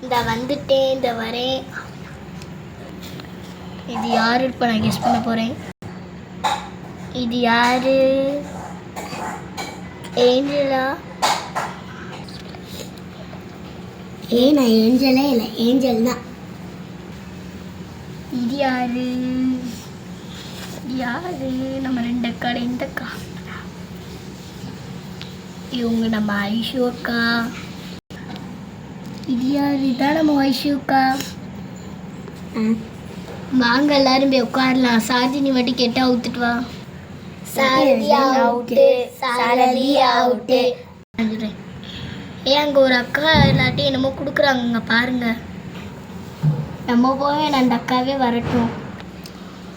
இந்த வந்துட்டேன், இந்த வரேன். இது யாரு இப்போ நான் கெஸ் பண்ண போகிறேன். இது யாரு? ஏஞ்சலா? நான் ஏஞ்சலே இல்லை, ஏஞ்சல் தான். இது யாரு? யாரு? நம்ம ரெண்டு அக்கா, இந்த அக்கா. இவங்க நம்ம ஐஷு அக்கா. இது யாரு? இதான் நம்ம ஐஷு அக்கா. வாங்க எல்லாரும் போய் உட்காரலாம். சாஜினி வட்டி கேட்டா ஊத்துட்டு வா. சாரதி அவுட்டு, சாரதி அவுட்டு. அங்கே ஒரு அக்கா இல்லாட்டி என்னமோ கொடுக்குறாங்க பாருங்க. நம்ம போய் அந்த அக்காவே வரட்டும்.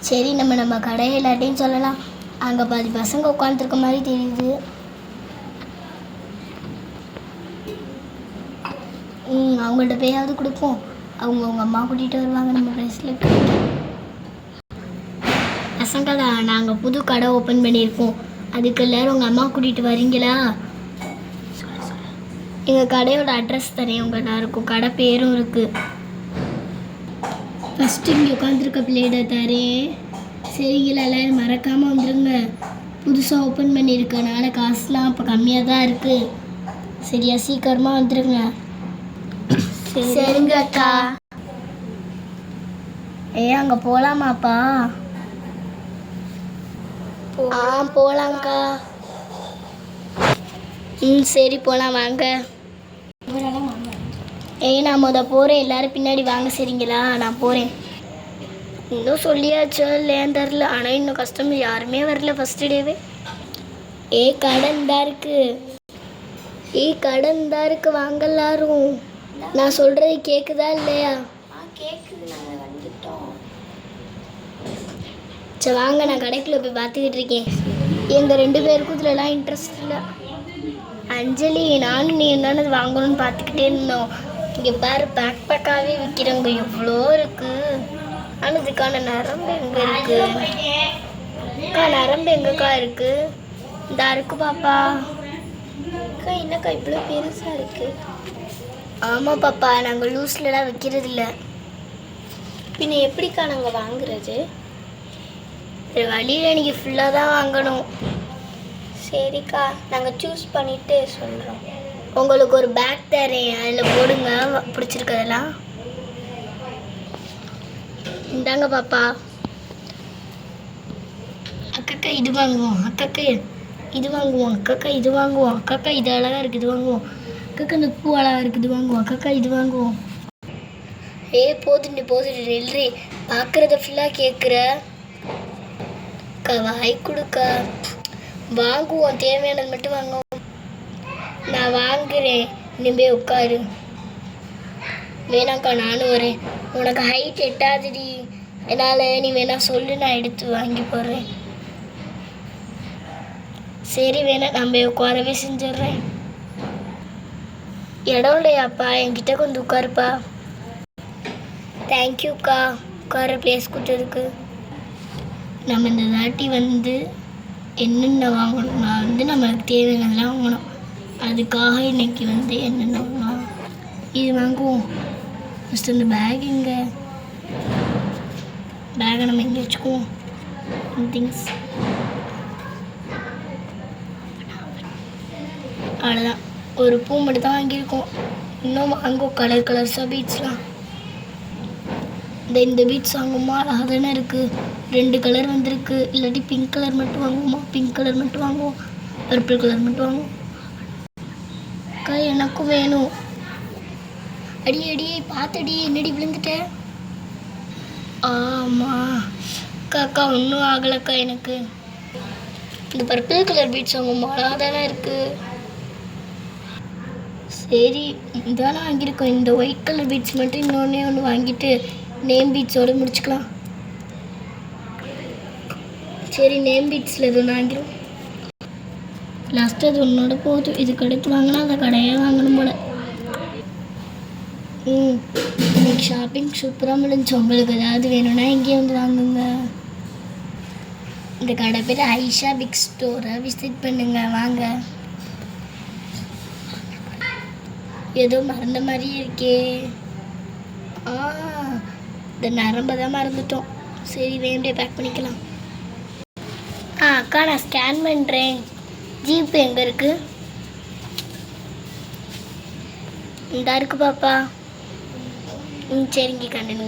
சரி, நம்ம கடை இல்லாட்டின்னு சொல்லலாம். அங்கே பாதி பசங்க உட்காந்துருக்க மாதிரி தெரியுது. அவங்கள்ட்ட போயாவது கொடுப்போம். அவங்க அம்மா கூட்டிகிட்டு வருவாங்க நம்ம ப்ரைஸ்லெட். பசங்களா, நாங்கள் புது கடை ஓப்பன் பண்ணியிருக்கோம். அதுக்கு எல்லோரும் உங்கள் அம்மா கூட்டிகிட்டு வரீங்களா? எங்கள் கடையோட அட்ரஸ் தரேன் உங்கள் எல்லாருக்கும். கடை பேரும் இருக்குது. ஃபஸ்ட்டு இங்கே உட்காந்துருக்க பிள்ளைகிட்ட தரேன். சரிங்களா? எல்லோரும் மறக்காமல் வந்துடுங்க. புதுசாக ஓப்பன் பண்ணியிருக்கனால காசுலாம் இப்போ கம்மியாக தான் இருக்குது. சரியா? சீக்கிரமாக வந்துடுங்க. சரிங்க அக்கா. அங்கே போகலாமாப்பா? போகலாங்க்கா. சரி போகலாம் வாங்க. நான் போகிறேன். எல்லோரும் பின்னாடி வாங்க. சரிங்களா? நான் போகிறேன். இன்னும் சொல்லியாச்சா இல்லையான்னு தெரில. ஆனால் இன்னும் கஸ்டமர் யாருமே வரல ஃபஸ்ட்டு டேவே. கடன் தான் இருக்குது. கடன் தான் இருக்குது. வாங்க எல்லாரும். நான் சொல்கிறது கேட்குதா இல்லையா? கேட்குது. நாங்கள் வந்துட்டோம். சரி வாங்க, நான் கடைக்குள்ளே போய் பார்த்துக்கிட்டு இருக்கேன். எங்கள் 2 பேருக்கும் இதுலலாம் இன்ட்ரெஸ்ட் இல்லை. அஞ்சலி, நானும் நீ என்னென்னு வாங்கணும்னு பார்த்துக்கிட்டே இருந்தோம். இங்கே பாரு, பேக்காகவே விற்கிறவங்க எவ்வளோ இருக்குது. ஆனால் இதுக்கான நரம்பு எங்கே இருக்குது? அக்கா, நரம்பு எங்கக்கா இருக்குது? இந்த இருக்கு பாப்பா. அக்கா, என்னக்கா இவ்வளோ பெருசாக இருக்குது? ஆமாம் பாப்பா, நாங்கள் லூஸ்லலாம் வைக்கிறதில்ல. பின்ன எப்படிக்கா நாங்கள் வாங்குறது? வழியில் நீங்கள் ஃபுல்லாக தான் வாங்கணும். சரிக்கா, நாங்கள் சூஸ் பண்ணிவிட்டு சொல்கிறோம். உங்களுக்கு ஒரு பேக் தரேன், அதில் போடுங்க பிடிச்சிருக்கதெல்லாம். இந்தாங்க பாப்பா. அக்கா இது வாங்குவோம். அக்கா இது வாங்குவோம். அக்கா இது வாங்குவோம். அக்கா இது அழகாக இருக்குது, இது வாங்குவோம். அக்கா இந்த பூ அழகாக இருக்குது, இது வாங்குவோம். அக்கா இது வாங்குவோம். போதுண்டு நெல்றி பார்க்குறத ஃபுல்லாக கேட்குற. அக்கா வாய் கொடுக்கா. வாங்குவோம், தேவையானது மட்டும் வாங்குவோம். நான் வாங்குறேன், இனிமே உட்காரு. வேணாக்கா, நானும் வரேன். உனக்கு ஹைட் எட்டாதுடி, அதனால் நீ வேணா சொல்லு, நான் எடுத்து வாங்கி போடுறேன். சரி, வேணா நம்ம உட்காரவே செஞ்சிடுறேன். இடம் இல்லையாப்பா? என்கிட்ட கொஞ்சம் உட்காருப்பா. தேங்க்யூக்கா, உட்கார பிளேஸ் கொடுத்ததுக்கு. நம்ம இந்த தாட்டி என்னென்ன வாங்கணும்னா நம்மளுக்கு தேவையானதெல்லாம் வாங்கணும். அதுக்காக இன்னைக்கு என்னென்ன வாங்கணும், இது வாங்குவோம். ஃபஸ்ட்டு இந்த பேக் எங்கே? பேக்கை நம்ம எங்கே வச்சுக்குவோம்? திங்ஸ் அவ்வளோதான். ஒரு பூ மட்டும் தான் வாங்கியிருக்கோம். இன்னும் வாங்குவோம் கலர்ஸாக பீட்ஸ்லாம். இந்த பீட்ஸ் வாங்குவோமா? அழகாக தானே இருக்குது. 2 கலர் வந்திருக்கு. இல்லாட்டி பிங்க் கலர் மட்டும் வாங்குவோமா? பிங்க் கலர் மட்டும் வாங்குவோம். பர்பிள் கலர் மட்டும் வாங்குவோம். அக்கா, எனக்கும் வேணும். அடி பார்த்தடி, என்னடி விழுந்துட்ட? ஆமாம் அக்கா, ஒன்றும் ஆகலக்கா. எனக்கு இந்த பர்பிள் கலர் பீட்ஸ் வாங்குவோமா? அழகாக தானே இருக்குது. சரி, இதானே வாங்கியிருக்கோம். இந்த ஒயிட் கலர் பீட்ஸ் மட்டும் ஒன்று வாங்கிட்டு நேம் பீட்ஸோடு முடிச்சுக்கலாம். சரி, நேம் பீட்ஸில் இது ஒன்று வாங்கிடும். லாஸ்ட்டு அது ஒன்றோட போதும். இதுக்கு அடுத்து வாங்கினா அந்த கடையே வாங்கணும் போல. இன்னைக்கு ஷாப்பிங் சூப்பராக முடிஞ்சு. உங்களுக்கு ஏதாவது வேணும்னா இங்கேயே வாங்குங்க. இந்த கடை பேர் ஐஷா பிக் ஸ்டோரை விசிட் பண்ணுங்க. வாங்க. ஏதோ மறந்த மாதிரியே இருக்கே. ஆ இந்த நரம்பை தான் மறந்துட்டோம். சரி வேண்டிய பேக் பண்ணிக்கலாம். அக்கா நான் ஸ்கேன் பண்ணுறேன். ஜிபே எங்கே இருக்குது? இந்த இருக்கு பாப்பா. சரிங்க கண்டுங்க.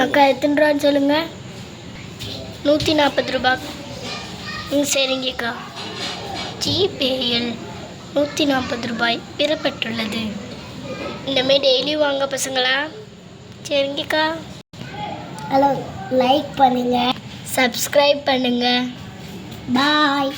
அக்கா எத்தனை ரூபான்னு சொல்லுங்கள். 140 ரூபா. சரிங்கக்கா. ஜிபேயில் 140 ரூபாய் பெறப்பட்டுள்ளது. இந்தமாரி டெய்லி வாங்க பசங்களா. சரிங்கக்கா. ஹலோ, லைக் பண்ணுங்க, சப்ஸ்கிரைப் பண்ணுங்க. பாய்.